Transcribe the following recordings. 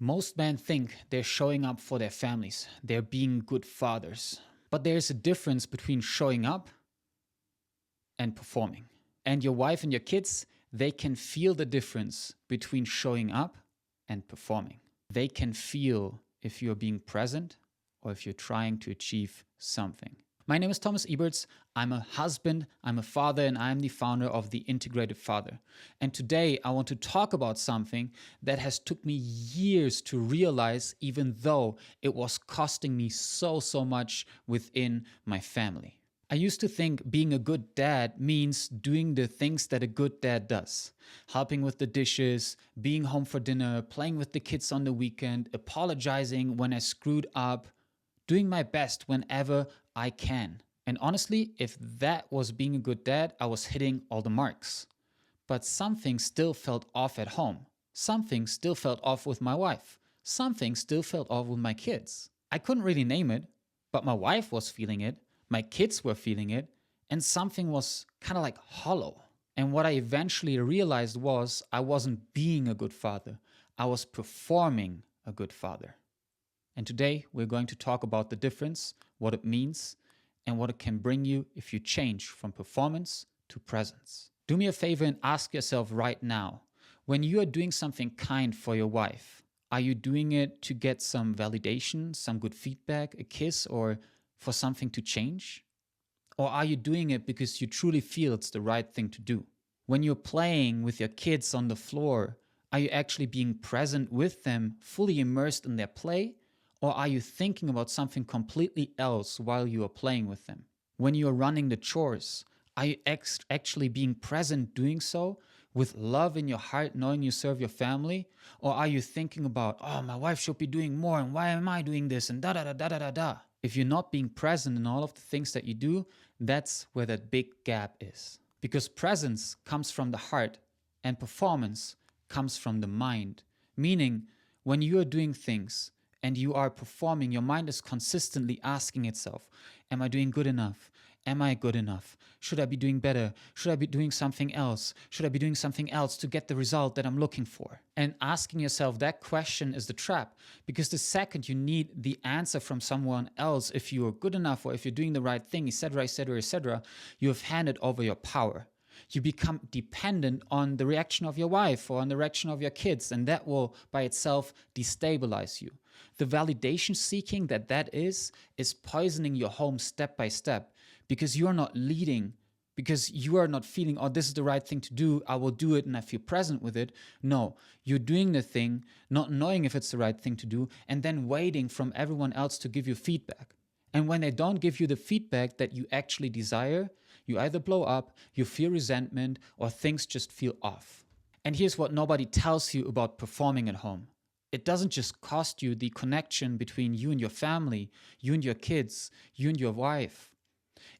Most men think they're showing up for their families, they're being good fathers. But there's a difference between showing up and performing. And your wife and your kids, they can feel the difference between showing up and performing. They can feel if you're being present or if you're trying to achieve something. My name is Thomas Eberts. I'm a husband, I'm a father, and I'm the founder of The Integrated Father. And today I want to talk about something that has took me years to realize, even though it was costing me so much within my family. I used to think being a good dad means doing the things that a good dad does. Helping with the dishes, being home for dinner, playing with the kids on the weekend, apologizing when I screwed up, doing my best whenever I can. And honestly, if that was being a good dad, I was hitting all the marks. But something still felt off at home. Something still felt off with my wife. Something still felt off with my kids. I couldn't really name it, but my wife was feeling it, my kids were feeling it, and something was kind of like hollow. And what I eventually realized was I wasn't being a good father. I was performing a good father. And today we're going to talk about the difference, what it means, and what it can bring you if you change from performance to presence. Do me a favor and ask yourself right now, when you are doing something kind for your wife, are you doing it to get some validation, some good feedback, a kiss, or for something to change? Or are you doing it because you truly feel it's the right thing to do? When you're playing with your kids on the floor, are you actually being present with them, fully immersed in their play? Or are you thinking about something completely else while you are playing with them? When you are running the chores, are you actually being present doing so with love in your heart, knowing you serve your family? Or are you thinking about, oh, my wife should be doing more and why am I doing this and da da da da da da da? If you're not being present in all of the things that you do, that's where that big gap is. Because presence comes from the heart and performance comes from the mind. Meaning, when you are doing things and you are performing, your mind is consistently asking itself, am I doing good enough? Am I good enough? Should I be doing better? Should I be doing something else? Should I be doing something else to get the result that I'm looking for? And asking yourself that question is the trap, because the second you need the answer from someone else, if you are good enough or if you're doing the right thing, etc., etc., etc., you have handed over your power. You become dependent on the reaction of your wife or on the reaction of your kids, and that will by itself destabilize you. The validation seeking that is poisoning your home step by step, because you are not leading, because you are not feeling, oh, this is the right thing to do, I will do it and I feel present with it. No, you're doing the thing, not knowing if it's the right thing to do, and then waiting from everyone else to give you feedback. And when they don't give you the feedback that you actually desire, you either blow up, you feel resentment, or things just feel off. And here's what nobody tells you about performing at home. It doesn't just cost you the connection between you and your family, you and your kids, you and your wife.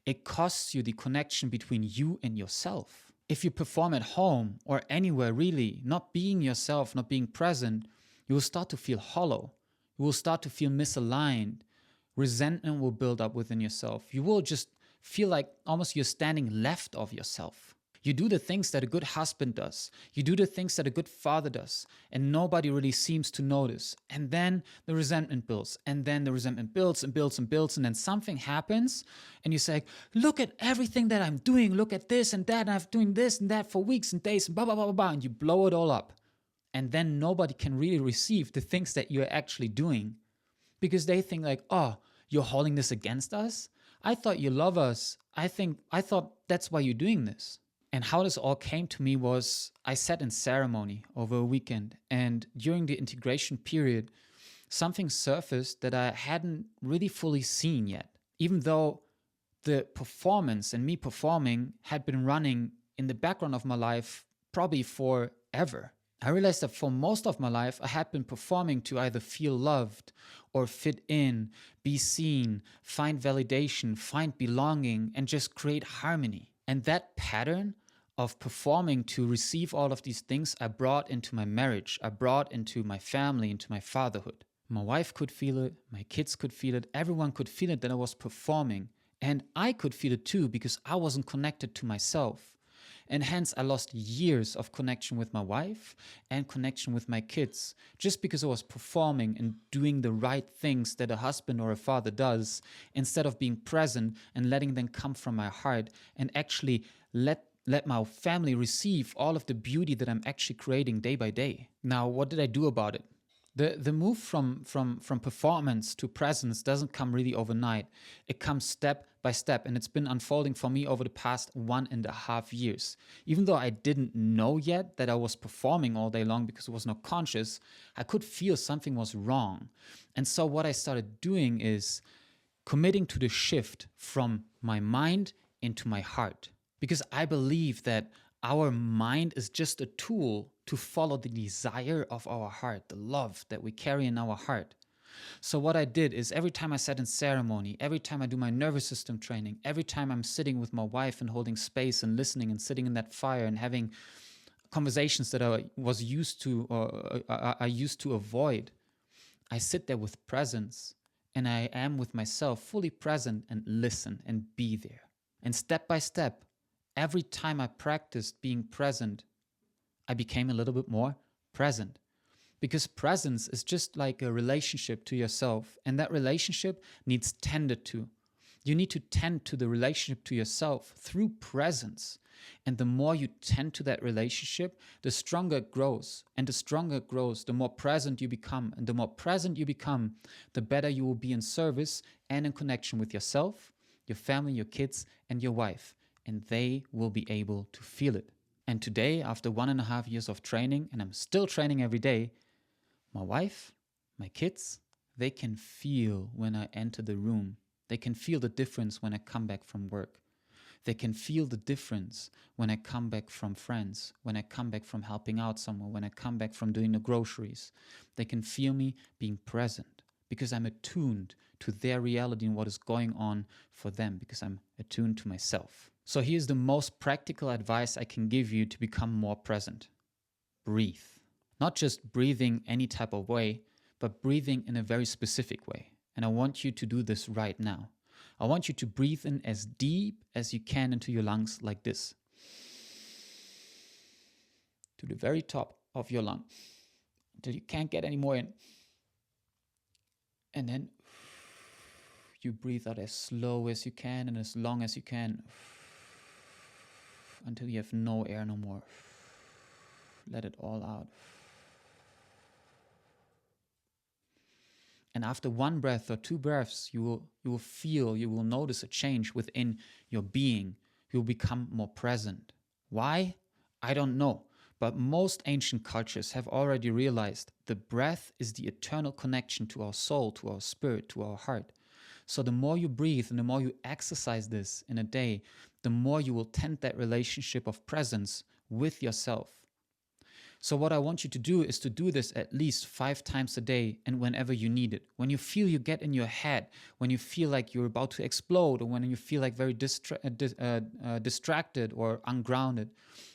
It costs you the connection between you and yourself. If you perform at home or anywhere really, not being yourself, not being present, you will start to feel hollow. You will start to feel misaligned. Resentment will build up within yourself. You will just feel like almost you're standing left of yourself. You do the things that a good husband does. You do the things that a good father does. And nobody really seems to notice. And then the resentment builds. And then the resentment builds and builds and builds. And then something happens. And you say, look at everything that I'm doing. Look at this and that. And I'm doing this and that for weeks and days. And blah, blah, blah, blah, blah. And you blow it all up. And then nobody can really receive the things that you're actually doing. Because they think like, oh, you're holding this against us? I thought you love us. I thought that's why you're doing this. And how this all came to me was I sat in ceremony over a weekend, and during the integration period, something surfaced that I hadn't really fully seen yet. Even though the performance and me performing had been running in the background of my life probably forever. I realized that for most of my life, I had been performing to either feel loved or fit in, be seen, find validation, find belonging, and just create harmony. And that pattern of performing to receive all of these things, I brought into my marriage. I brought into my family, into my fatherhood. My wife could feel it. My kids could feel it. Everyone could feel it that I was performing. And I could feel it too, because I wasn't connected to myself. And hence I lost years of connection with my wife and connection with my kids just because I was performing and doing the right things that a husband or a father does instead of being present and letting them come from my heart and actually let my family receive all of the beauty that I'm actually creating day by day. Now, what did I do about it? The move from performance to presence doesn't come really overnight. It comes step by step, and it's been unfolding for me over the past 1.5 years. Even though I didn't know yet that I was performing all day long because I was not conscious, I could feel something was wrong. And so what I started doing is committing to the shift from my mind into my heart. Because I believe that our mind is just a tool to follow the desire of our heart, the love that we carry in our heart. So what I did is every time I sat in ceremony, every time I do my nervous system training, every time I'm sitting with my wife and holding space and listening and sitting in that fire and having conversations that I was used to or I used to avoid, I sit there with presence and I am with myself fully present and listen and be there. And step by step, every time I practiced being present, I became a little bit more present. Because presence is just like a relationship to yourself, and that relationship needs tended to. You need to tend to the relationship to yourself through presence. And the more you tend to that relationship, the stronger it grows. And the stronger it grows, the more present you become. And the more present you become, the better you will be in service and in connection with yourself, your family, your kids, and your wife. And they will be able to feel it. And today, after 1.5 years of training, and I'm still training every day, my wife, my kids, they can feel when I enter the room. They can feel the difference when I come back from work. They can feel the difference when I come back from friends, when I come back from helping out someone, when I come back from doing the groceries. They can feel me being present because I'm attuned to their reality and what is going on for them because I'm attuned to myself. So here's the most practical advice I can give you to become more present. Breathe. Not just breathing any type of way, but breathing in a very specific way. And I want you to do this right now. I want you to breathe in as deep as you can into your lungs like this. To the very top of your lung. Until you can't get any more in. And then you breathe out as slow as you can and as long as you can. Until you have no air no more. Let it all out. And after one breath or two breaths, you will notice a change within your being. You will become more present. Why? I don't know. But most ancient cultures have already realized the breath is the eternal connection to our soul, to our spirit, to our heart. So the more you breathe and the more you exercise this in a day, the more you will tend that relationship of presence with yourself. So what I want you to do is to do this at least 5 times a day and whenever you need it. When you feel you get in your head, when you feel like you're about to explode, or when you feel like very distracted or ungrounded,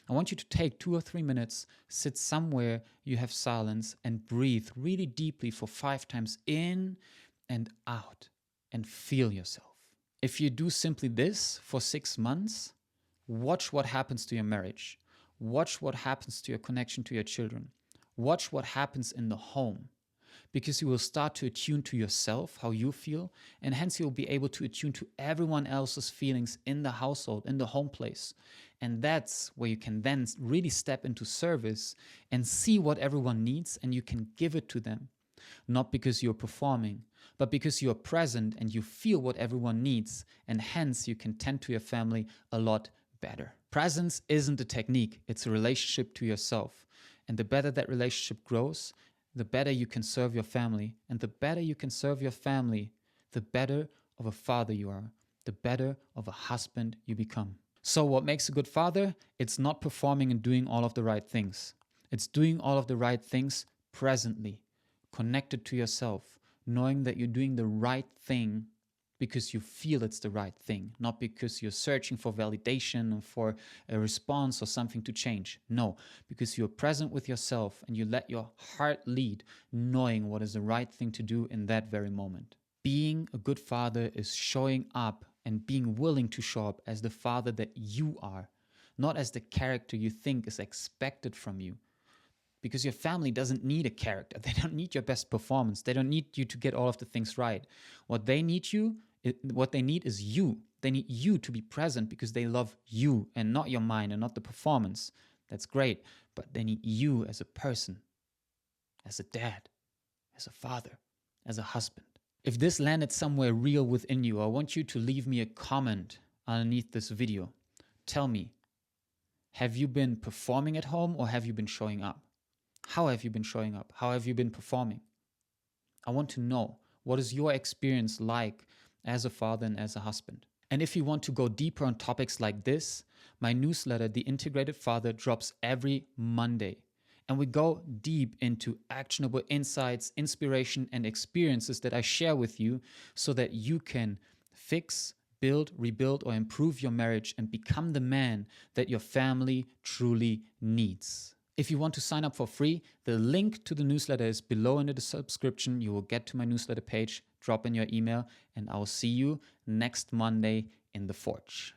I want you to take 2 or 3 minutes, sit somewhere you have silence and breathe really deeply for 5 times in and out and feel yourself. If you do simply this for 6 months, watch what happens to your marriage. Watch what happens to your connection to your children. Watch what happens in the home. Because you will start to attune to yourself, how you feel, and hence you will be able to attune to everyone else's feelings in the household, in the home place. And that's where you can then really step into service and see what everyone needs and you can give it to them. Not because you're performing, but because you're present and you feel what everyone needs, and hence you can tend to your family a lot better. Presence isn't a technique, it's a relationship to yourself. And the better that relationship grows, the better you can serve your family. And the better you can serve your family, the better of a father you are, the better of a husband you become. So what makes a good father? It's not performing and doing all of the right things. It's doing all of the right things presently, connected to yourself, knowing that you're doing the right thing because you feel it's the right thing, not because you're searching for validation or for a response or something to change. No, because you're present with yourself and you let your heart lead, knowing what is the right thing to do in that very moment. Being a good father is showing up and being willing to show up as the father that you are, not as the character you think is expected from you. Because your family doesn't need a character. They don't need your best performance. They don't need you to get all of the things right. What they need is you. They need you to be present because they love you and not your mind and not the performance. That's great, but they need you as a person, as a dad, as a father, as a husband. If this landed somewhere real within you, I want you to leave me a comment underneath this video. Tell me, have you been performing at home or have you been showing up? How have you been showing up? How have you been performing? I want to know, what is your experience like as a father and as a husband? And if you want to go deeper on topics like this, my newsletter, The Integrated Father, drops every Monday. And we go deep into actionable insights, inspiration, and experiences that I share with you so that you can fix, build, rebuild, or improve your marriage and become the man that your family truly needs. If you want to sign up for free, the link to the newsletter is below in the subscription. You will get to my newsletter page, drop in your email, and I will see you next Monday in the Forge.